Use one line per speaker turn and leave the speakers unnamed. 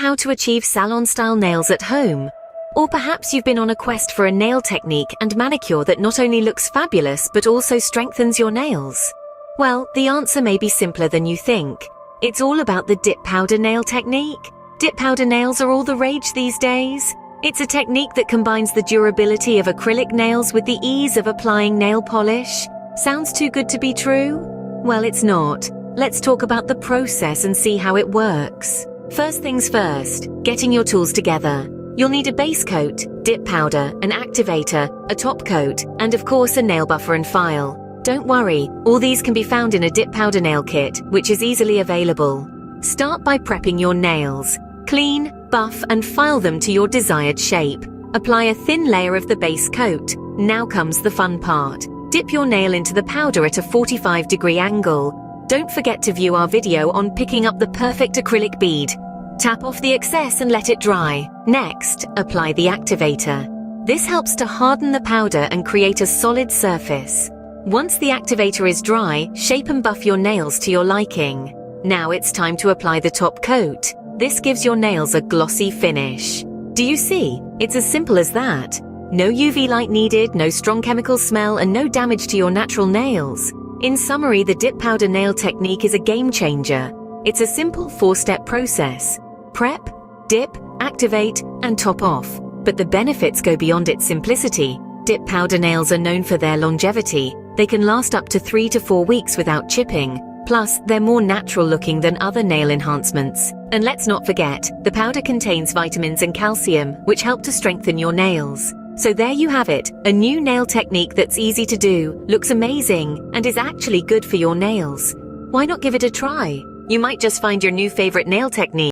how to achieve salon-style nails at home? Or perhaps you've been on a quest for a nail technique and manicure that not only looks fabulous but also strengthens your nails? Well, the answer may be simpler than you think. It's all about the dip powder nail technique. Dip powder nails are all the rage these days. It's a technique that combines the durability of acrylic nails with the ease of applying nail polish. Sounds too good to be true? Well, it's not. Let's talk about the process and see how it works. First things first, getting your tools together. You'll need a base coat, dip powder, an activator, a top coat, and of course a nail buffer and file. Don't worry, all these can be found in a dip powder nail kit, which is easily available. Start by prepping your nails. Clean, buff, and file them to your desired shape. Apply a thin layer of the base coat. Now comes the fun part. Dip your nail into the powder at a 45-degree angle. Don't forget to view our video on picking up the perfect acrylic bead. Tap off the excess and let it dry. Next, apply the activator. This helps to harden the powder and create a solid surface. Once the activator is dry, shape and buff your nails to your liking. Now it's time to apply the top coat. This gives your nails a glossy finish. Do you see? It's as simple as that. No UV light needed, no strong chemical smell, and no damage to your natural nails. In summary, the dip powder nail technique is a game changer. It's a simple 4-step process. Prep, dip, activate, and top off. But the benefits go beyond its simplicity. Dip powder nails are known for their longevity. They can last up to 3 to 4 weeks without chipping. Plus, they're more natural looking than other nail enhancements. And let's not forget, the powder contains vitamins and calcium, which help to strengthen your nails. So there you have it, a new nail technique that's easy to do, looks amazing, and is actually good for your nails. Why not give it a try? You might just find your new favorite nail technique.